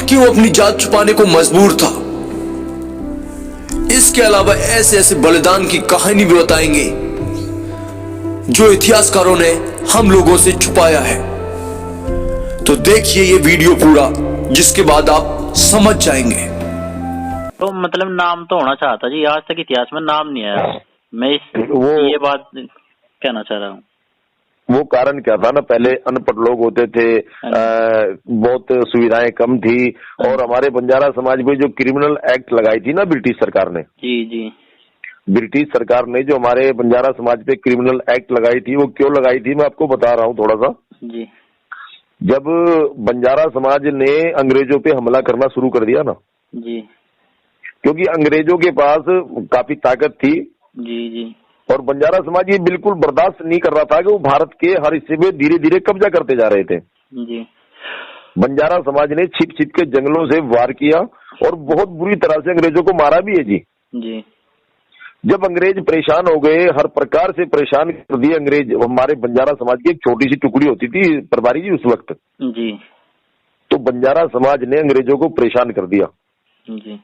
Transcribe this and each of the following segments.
क्यों अपनी जात छुपाने को मजबूर था। इसके अलावा ऐसे ऐसे बलिदान की कहानी भी बताएंगे जो इतिहासकारों ने हम लोगों से छुपाया है। तो देखिए ये वीडियो पूरा, जिसके बाद आप समझ जाएंगे। तो मतलब नाम तो होना चाहता जी, आज तक इतिहास में नाम नहीं आया। मैं ये बात कहना चाह रहा हूँ। वो कारण क्या था ना, पहले अनपढ़ लोग होते थे, बहुत सुविधाएं कम थी, और हमारे बंजारा समाज पे जो क्रिमिनल एक्ट लगाई थी ना ब्रिटिश सरकार ने, जी ब्रिटिश सरकार ने जो हमारे बंजारा समाज पे क्रिमिनल एक्ट लगाई थी, वो क्यों लगाई थी मैं आपको बता रहा हूँ थोड़ा सा जी। जब बंजारा समाज ने अंग्रेजों पे हमला करना शुरू कर दिया ना जी, क्योंकि अंग्रेजों के पास काफी ताकत थी जी और बंजारा समाज ये बिल्कुल बर्दाश्त नहीं कर रहा था कि वो भारत के हर हिस्से में धीरे धीरे कब्जा करते जा रहे थे। जी, बंजारा समाज ने छिप छिप के जंगलों से वार किया और बहुत बुरी तरह से अंग्रेजों को मारा भी है जी। जब अंग्रेज परेशान हो गए, हर प्रकार से परेशान कर दिए अंग्रेज, हमारे बंजारा समाज की एक छोटी सी टुकड़ी होती थी प्रभारी जी उस वक्त जी, तो बंजारा समाज ने अंग्रेजों को परेशान कर दिया जी।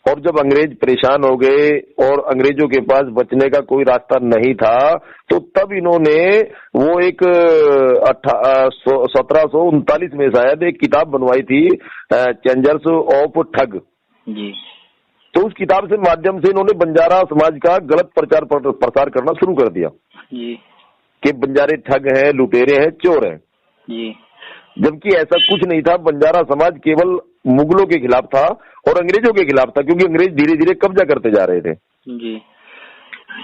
और जब अंग्रेज परेशान हो गए और अंग्रेजों के पास बचने का कोई रास्ता नहीं था, तो तब इन्होंने वो एक 1739 में शायद एक किताब बनवाई थी, चेंजर्स ऑफ ठग जी। तो उस किताब से माध्यम से इन्होंने बंजारा समाज का गलत प्रचार प्रसार करना शुरू कर दिया जी कि बंजारे ठग हैं, लुटेरे हैं, चोर हैं जी। जबकि ऐसा कुछ नहीं था। बंजारा समाज केवल मुगलों के खिलाफ था और अंग्रेजों के खिलाफ था, क्योंकि अंग्रेज धीरे धीरे कब्जा करते जा रहे थे जी।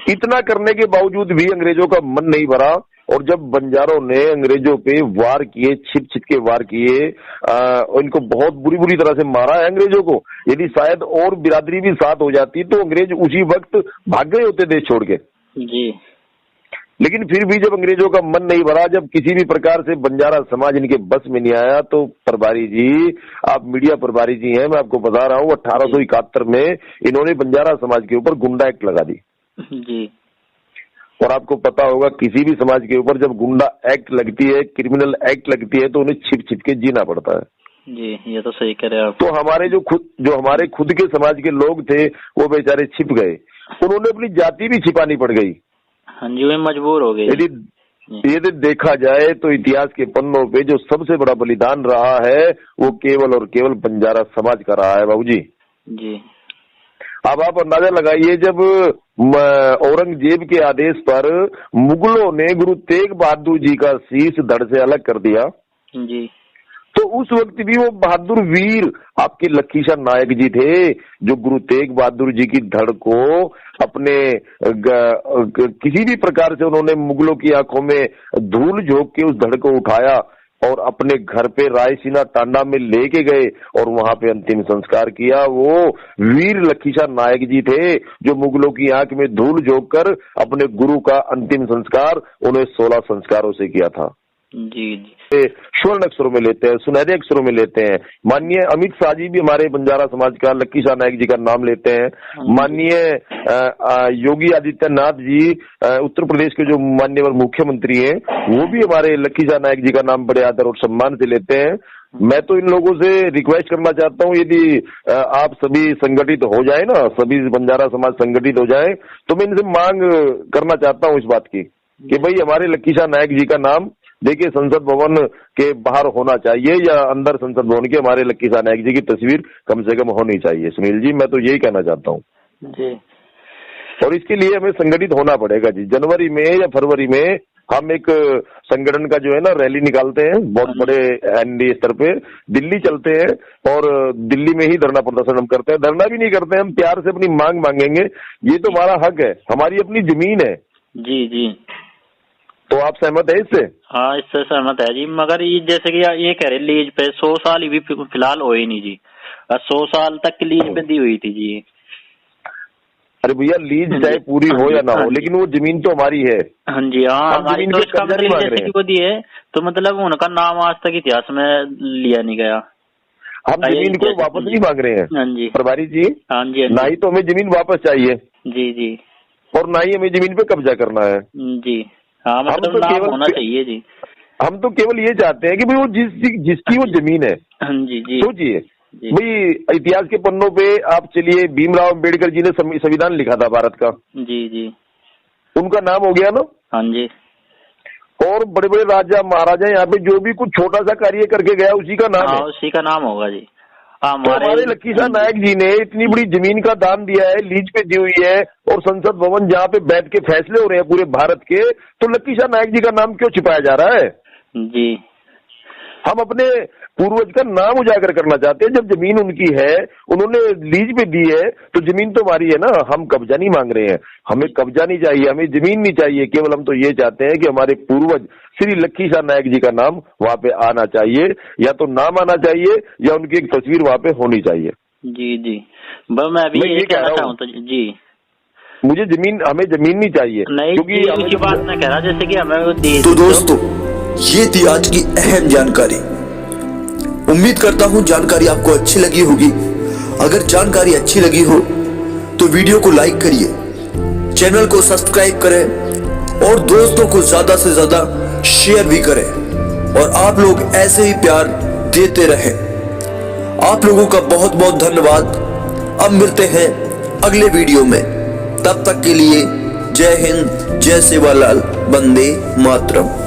इतना करने के बावजूद भी अंग्रेजों का मन नहीं भरा और जब बंजारों ने अंग्रेजों पे वार किए, छिप छिप के वार किए, इनको बहुत बुरी बुरी तरह से मारा है अंग्रेजों को। यदि शायद और बिरादरी भी साथ हो जाती तो अंग्रेज उसी वक्त भाग गए होते देश छोड़ के जी। लेकिन फिर भी जब अंग्रेजों का मन नहीं भरा, जब किसी भी प्रकार से बंजारा समाज इनके बस में नहीं आया, तो प्रभारी जी, आप मीडिया प्रभारी जी हैं, मैं आपको बता रहा हूँ 1871 में इन्होंने बंजारा समाज के ऊपर गुंडा एक्ट लगा दी जी। और आपको पता होगा किसी भी समाज के ऊपर जब गुंडा एक्ट लगती है, क्रिमिनल एक्ट लगती है, तो उन्हें छिप छिप के जीना पड़ता है जी। ये तो सही कह रहे हैं आप। तो हमारे जो हमारे खुद के समाज के लोग थे वो बेचारे छिप गए, उन्होंने अपनी जाति भी छिपानी पड़ गई। हाँ जी, वे मजबूर हो गए। यदि देखा जाए तो इतिहास के पन्नों पे जो सबसे बड़ा बलिदान रहा है वो केवल और केवल बंजारा समाज का रहा है बाबूजी जी। अब आप अंदाजा लगाइए, जब औरंगजेब के आदेश पर मुगलों ने गुरु तेग बहादुर जी का शीश धड़ से अलग कर दिया जी, तो उस वक्त भी वो बहादुर वीर आपके लखीशाह नायक जी थे जो गुरु तेग बहादुर जी की धड़ को अपने किसी भी प्रकार से उन्होंने मुगलों की आंखों में धूल झोंक के उस धड़ को उठाया और अपने घर पे रायसीना टांडा में लेके गए और वहां पे अंतिम संस्कार किया। वो वीर लखीशाह नायक जी थे जो मुगलों की आंख में धूल झोंक कर अपने गुरु का अंतिम संस्कार उन्हें 16 संस्कारों से किया था जी। स्वर्ण अक्षरों में लेते हैं, सुनहरे अक्षरों में लेते हैं। माननीय अमित शाह जी भी हमारे बंजारा समाज का लखीशाह नायक जी का नाम लेते हैं। माननीय योगी आदित्यनाथ जी उत्तर प्रदेश के जो माननीय मुख्यमंत्री हैं वो भी हमारे लखीशाह नायक जी का नाम बड़े आदर और सम्मान से लेते हैं। मैं तो इन लोगों से रिक्वेस्ट करना चाहता हूँ, यदि आप सभी संगठित हो जाए ना, सभी बंजारा समाज संगठित हो जाए, तो मैं इनसे मांग करना चाहता हूँ इस बात की कि भाई हमारे लखीशाह नायक जी का नाम देखिए संसद भवन के बाहर होना चाहिए या अंदर संसद भवन के हमारे लखीशाह नायक जी की तस्वीर कम से कम होनी चाहिए। सुनील जी, मैं तो यही कहना चाहता हूँ जी। और इसके लिए हमें संगठित होना पड़ेगा जी। जनवरी में या फरवरी में हम एक संगठन का जो है ना रैली निकालते हैं, बहुत बड़े एनडीए स्तर पे दिल्ली चलते हैं और दिल्ली में ही धरना प्रदर्शन हम करते हैं। धरना भी नहीं करते, हम प्यार से अपनी मांग मांगेंगे, ये तो हमारा हक है, हमारी अपनी जमीन है जी जी। तो आप सहमत है इससे? हाँ, इससे सहमत है जी। मगर ये जैसे कि ये कह रहे लीज पे 100 साल भी फिलहाल हो ही नहीं जी, 100 साल तक की लीज पे दी हुई थी जी। अरे भैया लीज चाहे पूरी हो या ना हो, लेकिन वो जमीन तो हमारी है। हाँ जी, हाँ हमारी तो इसका मतलब जैसे कि वो दी है तो मतलब उनका नाम आज तक इतिहास में लिया नहीं गया। हम जमीन को वापस नहीं मांग रहे हैं। हाँ जी प्रभारी जी, हाँ जी, ना ही तो हमें जमीन वापस चाहिए जी जी, और ना ही हमें जमीन पे कब्जा करना है जी। हाँ मतलब नाम होना चाहिए जी। हम तो केवल ये चाहते हैं कि भाई वो जिसकी वो जमीन है, जी जी सोचिए भाई, इतिहास के पन्नों पे आप चलिए, भीमराव अंबेडकर जी ने संविधान लिखा था भारत का, जी जी, उनका नाम हो गया ना। हाँ जी, और बड़े बड़े राजा महाराजा यहाँ पे जो भी कुछ छोटा सा कार्य करके गया उसी का नाम है, उसी का नाम होगा जी। तो हमारे लखीशाह नायक जी ने इतनी बड़ी जमीन का दान दिया है, लीज पे दी हुई है, और संसद भवन जहाँ पे बैठ के फैसले हो रहे हैं पूरे भारत के, तो लखीशाह नायक जी का नाम क्यों छिपाया जा रहा है? जी, हम अपने पूर्वज का नाम उजागर करना चाहते हैं। जब जमीन उनकी है, उन्होंने लीज पे दी है, तो जमीन तो हमारी है ना, हम कब्जा नहीं मांग रहे हैं, हमें कब्जा नहीं चाहिए, हमें जमीन नहीं चाहिए, केवल हम तो ये चाहते हैं कि हमारे पूर्वज श्री लखीशाह नायक जी का नाम वहाँ पे आना चाहिए, या तो नाम आना चाहिए या उनकी एक तस्वीर वहाँ पे होनी चाहिए। जी जी, मैं भी ये कहना चाहूँ तो जी, मुझे जमीन, हमें जमीन नहीं चाहिए, नहीं क्योंकि उसी बात मैं कह रहा, जैसे कि हमें तो दोस्तों ये थी आज की अहम जानकारी। उम्मीद करता हूं जानकारी आपको अच्छी लगी होगी। अगर जानकारी अच्छी लगी हो तो वीडियो को लाइक करिए, चैनल को सब्सक्राइब करें और दोस्तों को ज्यादा से ज्यादा शेयर भी करें, और आप लोग ऐसे ही प्यार देते रहें। आप लोगों का बहुत बहुत धन्यवाद। अब मिलते हैं अगले वीडियो में, तब तक के लिए जय हिंद, जय सेवालाल, वंदे मातरम।